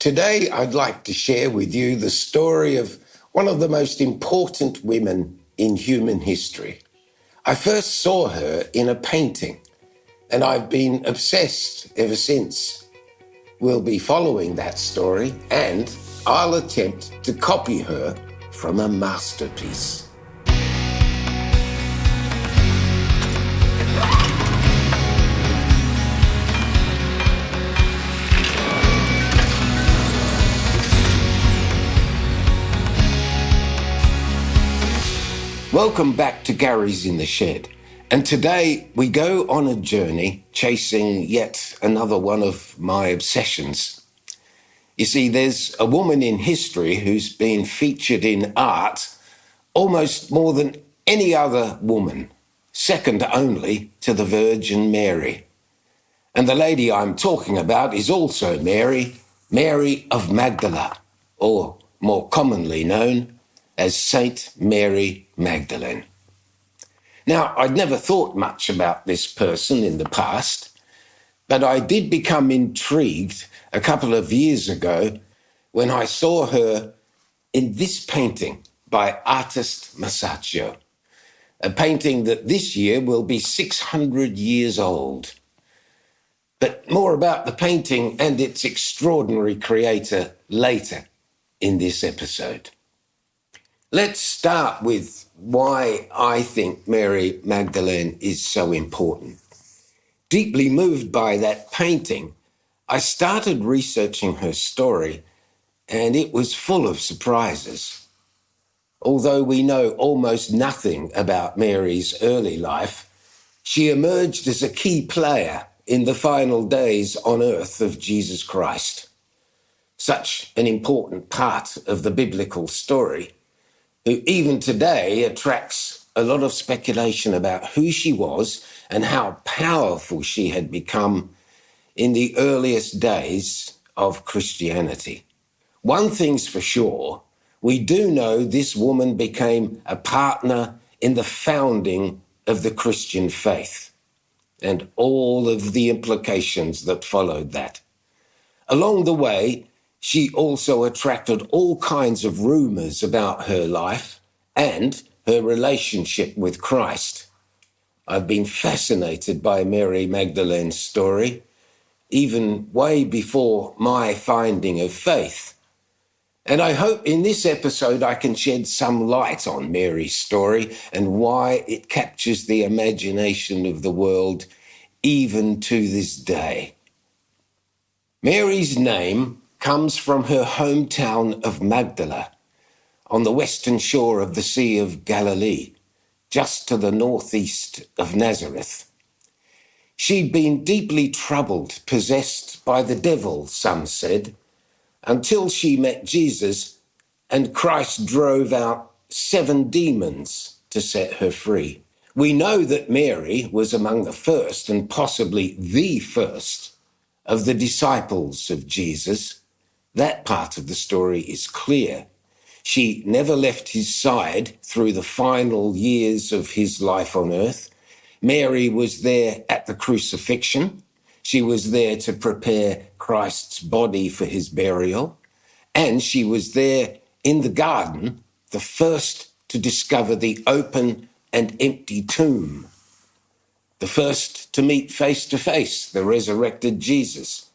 Today, I'd like to share with you the story of one of the most important women in human history. I first saw her in a painting, and I've been obsessed ever since. We'll be following that story, and I'll attempt to copy her from a masterpiece. Welcome back to Gary's in the Shed. And today we go on a journey chasing yet another one of my obsessions. You see, there's a woman in history who's been featured in art almost more than any other woman, second only to the Virgin Mary. And the lady I'm talking about is also Mary, Mary of Magdala, or more commonly known as Saint Mary Magdalene. Now, I'd never thought much about this person in the past, but I did become intrigued a couple of years ago when I saw her in this painting by artist Masaccio, a painting that this year will be 600 years old. But more about the painting and its extraordinary creator later in this episode. Let's start with why I think Mary Magdalene is so important. Deeply moved by that painting, I started researching her story, and it was full of surprises. Although we know almost nothing about Mary's early life, she emerged as a key player in the final days on earth of Jesus Christ. Such an important part of the biblical story, who even today attracts a lot of speculation about who she was and how powerful she had become in the earliest days of Christianity. One thing's for sure, we do know this woman became a partner in the founding of the Christian faith and all of the implications that followed that. Along the way, she also attracted all kinds of rumors about her life and her relationship with Christ. I've been fascinated by Mary Magdalene's story, even way before my finding of faith. And I hope in this episode I can shed some light on Mary's story and why it captures the imagination of the world even to this day. Mary's name comes from her hometown of Magdala, on the western shore of the Sea of Galilee, just to the northeast of Nazareth. She'd been deeply troubled, possessed by the devil, some said, until she met Jesus and Christ drove out 7 demons to set her free. We know that Mary was among the first, and possibly the first, of the disciples of Jesus. That part of the story is clear. She never left his side through the final years of his life on earth. Mary was there at the crucifixion. She was there to prepare Christ's body for his burial. And she was there in the garden, the first to discover the open and empty tomb, the first to meet face to face the resurrected Jesus.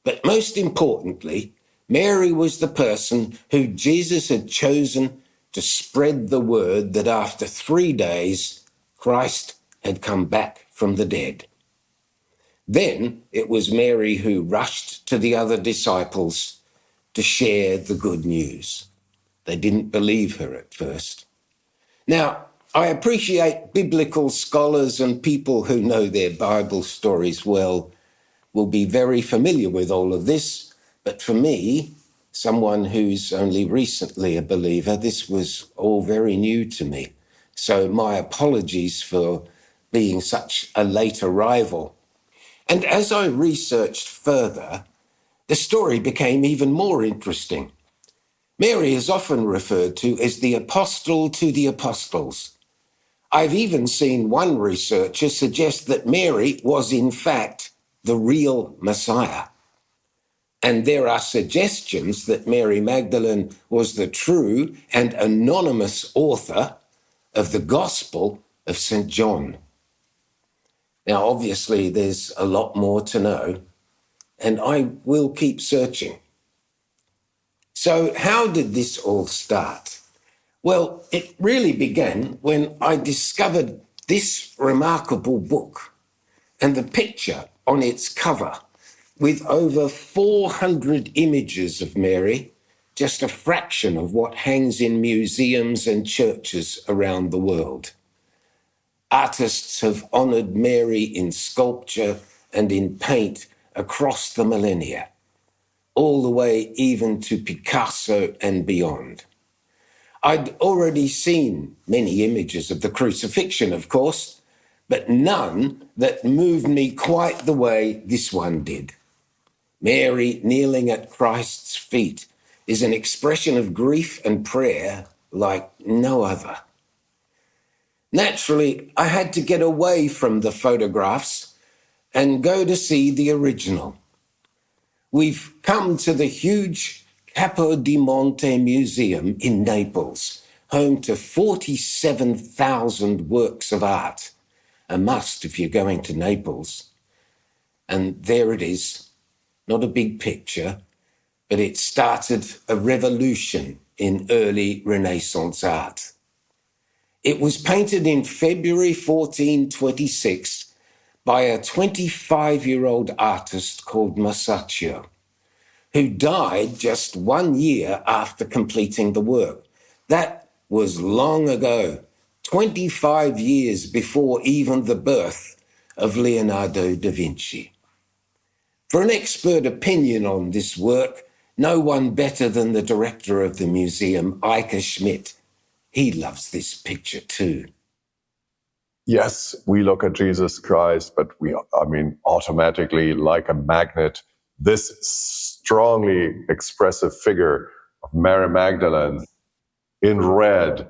But most importantly, Mary was the person who Jesus had chosen to spread the word that after 3 days, Christ had come back from the dead. Then it was Mary who rushed to the other disciples to share the good news. They didn't believe her at first. Now, I appreciate biblical scholars and people who know their Bible stories well will be very familiar with all of this. But for me, someone who's only recently a believer, this was all very new to me. So my apologies for being such a late arrival. And as I researched further, the story became even more interesting. Mary is often referred to as the apostle to the apostles. I've even seen one researcher suggest that Mary was in fact the real Messiah. And there are suggestions that Mary Magdalene was the true and anonymous author of the Gospel of St. John. Now, obviously, there's a lot more to know, and I will keep searching. So how did this all start? Well, it really began when I discovered this remarkable book and the picture on its cover with over 400 images of Mary, just a fraction of what hangs in museums and churches around the world. Artists have honoured Mary in sculpture and in paint across the millennia, all the way even to Picasso and beyond. I'd already seen many images of the crucifixion, of course, but none that moved me quite the way this one did. Mary kneeling at Christ's feet is an expression of grief and prayer like no other. Naturally, I had to get away from the photographs and go to see the original. We've come to the huge Capodimonte Museum in Naples, home to 47,000 works of art, a must if you're going to Naples. And there it is, not a big picture, but it started a revolution in early Renaissance art. It was painted in February 1426 by a 25-year-old artist called Masaccio, who died just 1 year after completing the work. That was long ago, 25 years before even the birth of Leonardo da Vinci. For an expert opinion on this work, no one better than the director of the museum, Eike Schmidt. He loves this picture too. Yes, we look at Jesus Christ, but automatically, like a magnet, this strongly expressive figure of Mary Magdalene in red,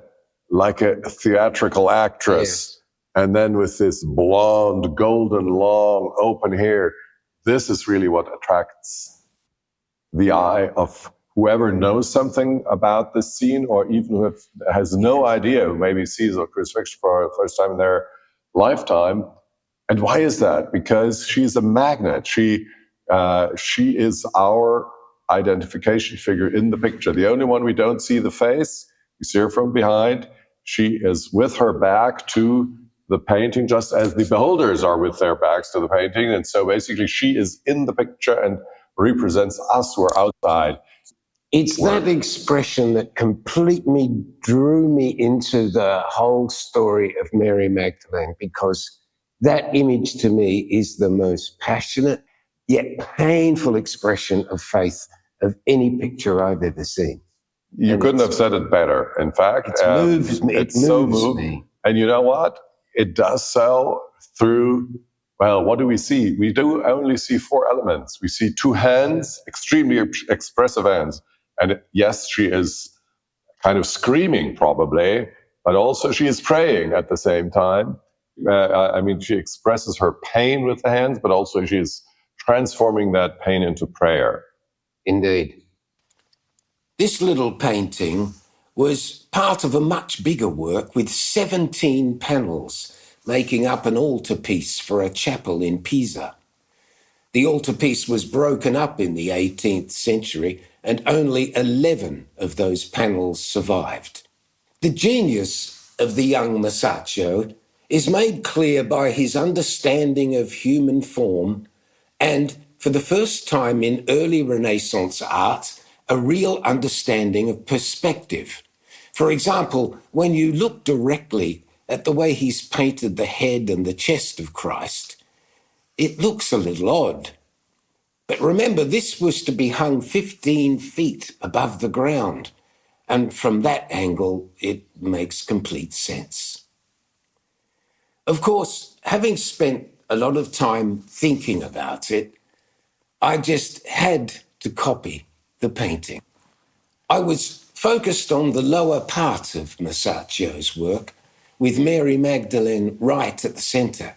like a theatrical actress, and then with this blonde, golden, long, open hair. This is really what attracts the eye of whoever knows something about this scene, or even who has no idea, who maybe sees a crucifixion for the first time in their lifetime. And why is that? Because she's a magnet. She is our identification figure in the picture. The only one we don't see the face. We see her from behind. She is with her back to the painting, just as the beholders are with their backs to the painting. And so basically she is in the picture and represents us who are outside. It's that expression that completely drew me into the whole story of Mary Magdalene, because that image to me is the most passionate yet painful expression of faith of any picture I've ever seen. You couldn't have said it better. In fact, it moves me. It's so moving. And you know what? It does so through, well, what do we see? We do only see four elements. We see two hands, extremely expressive hands. And yes, she is kind of screaming probably, but also she is praying at the same time. She expresses her pain with the hands, but also she is transforming that pain into prayer. Indeed. This little painting was part of a much bigger work with 17 panels making up an altarpiece for a chapel in Pisa. The altarpiece was broken up in the 18th century, and only 11 of those panels survived. The genius of the young Masaccio is made clear by his understanding of human form and, for the first time in early Renaissance art, a real understanding of perspective. For example, when you look directly at the way he's painted the head and the chest of Christ, it looks a little odd. But remember, this was to be hung 15 feet above the ground, and from that angle, it makes complete sense. Of course, having spent a lot of time thinking about it, I just had to copy the painting. I was focused on the lower part of Masaccio's work, with Mary Magdalene right at the center.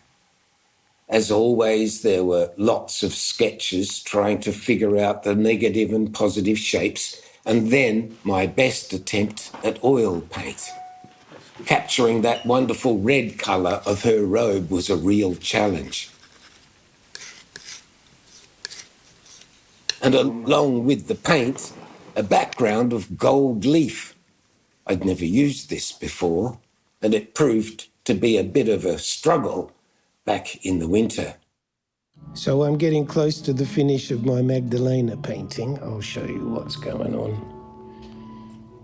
As always, there were lots of sketches trying to figure out the negative and positive shapes, and then my best attempt at oil paint. Capturing that wonderful red colour of her robe was a real challenge. And along with the paint, a background of gold leaf. I'd never used this before, and it proved to be a bit of a struggle back in the winter. So I'm getting close to the finish of my Magdalena painting. I'll show you what's going on.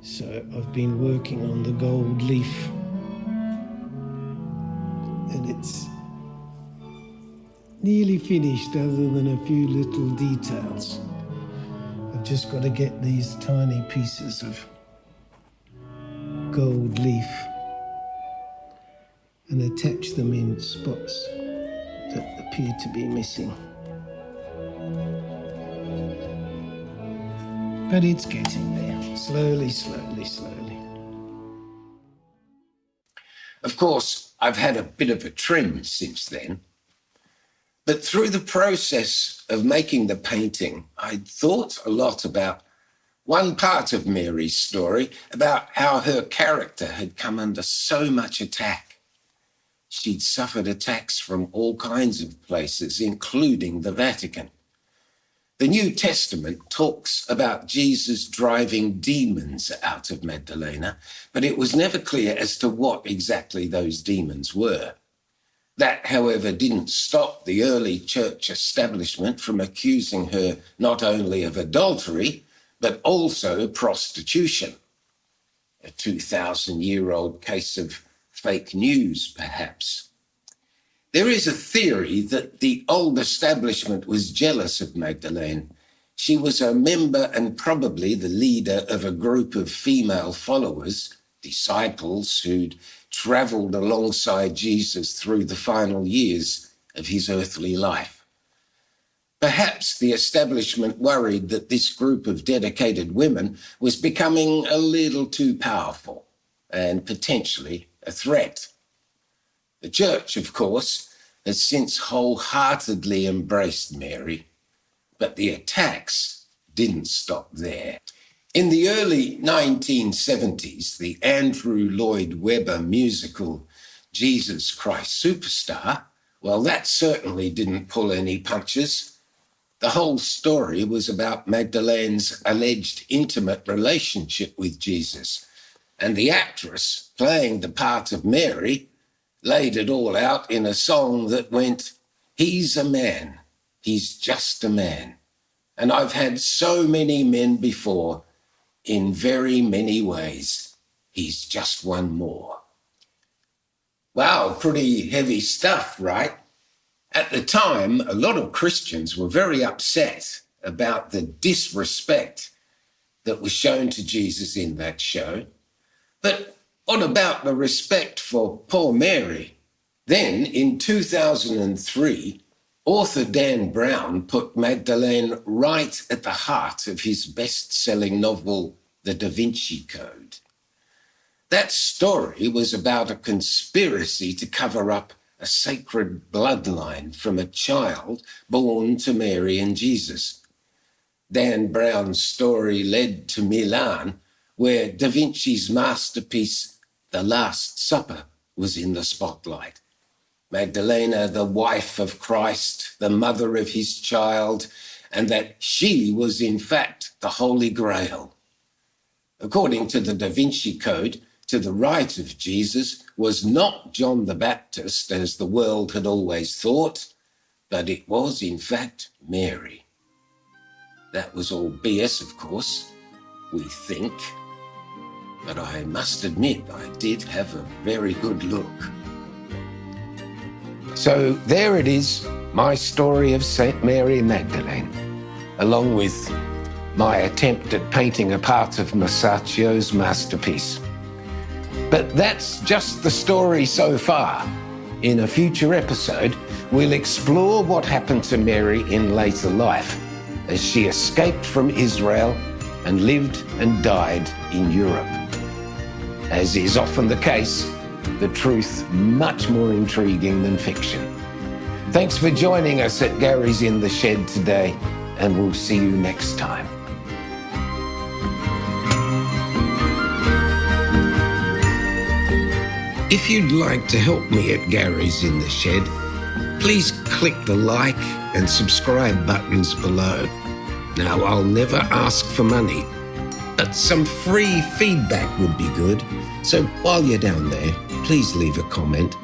So I've been working on the gold leaf, and it's nearly finished other than a few little details. I've just got to get these tiny pieces of gold leaf and attach them in spots that appear to be missing. But it's getting there, slowly, slowly, slowly. Of course, I've had a bit of a trim since then, but through the process of making the painting, I'd thought a lot about one part of Mary's story, about how her character had come under so much attack. She'd suffered attacks from all kinds of places, including the Vatican. The New Testament talks about Jesus driving demons out of Magdalena, but it was never clear as to what exactly those demons were. That, however, didn't stop the early church establishment from accusing her not only of adultery, but also prostitution. A 2,000-year-old case of fake news, perhaps. There is a theory that the old establishment was jealous of Magdalene. She was a member and probably the leader of a group of female followers, disciples who'd travelled alongside Jesus through the final years of his earthly life. Perhaps the establishment worried that this group of dedicated women was becoming a little too powerful and potentially a threat. The church, of course, has since wholeheartedly embraced Mary, but the attacks didn't stop there. In the early 1970s, the Andrew Lloyd Webber musical Jesus Christ Superstar, well, that certainly didn't pull any punches. The whole story was about Magdalene's alleged intimate relationship with Jesus, and the actress playing the part of Mary laid it all out in a song that went, "He's a man, he's just a man. And I've had so many men before, in very many ways, he's just one more." Wow, pretty heavy stuff, right? At the time, a lot of Christians were very upset about the disrespect that was shown to Jesus in that show. But what about the respect for poor Mary? Then, in 2003, author Dan Brown put Magdalene right at the heart of his best-selling novel, The Da Vinci Code. That story was about a conspiracy to cover up a sacred bloodline from a child born to Mary and Jesus. Dan Brown's story led to Milan, where Da Vinci's masterpiece, The Last Supper, was in the spotlight. Magdalena, the wife of Christ, the mother of his child, and that she was in fact the Holy Grail. According to the Da Vinci Code, to the right of Jesus was not John the Baptist, as the world had always thought, but it was in fact Mary. That was all BS, of course, we think, but I must admit I did have a very good look. So there it is, my story of St. Mary Magdalene, along with my attempt at painting a part of Masaccio's masterpiece. But that's just the story so far. In a future episode, we'll explore what happened to Mary in later life as she escaped from Israel and lived and died in Europe. As is often the case, the truth much more intriguing than fiction. Thanks for joining us at Gary's in the Shed today, and we'll see you next time. If you'd like to help me at Gary's in the Shed, please click the like and subscribe buttons below. Now, I'll never ask for money, but some free feedback would be good. So while you're down there, please leave a comment.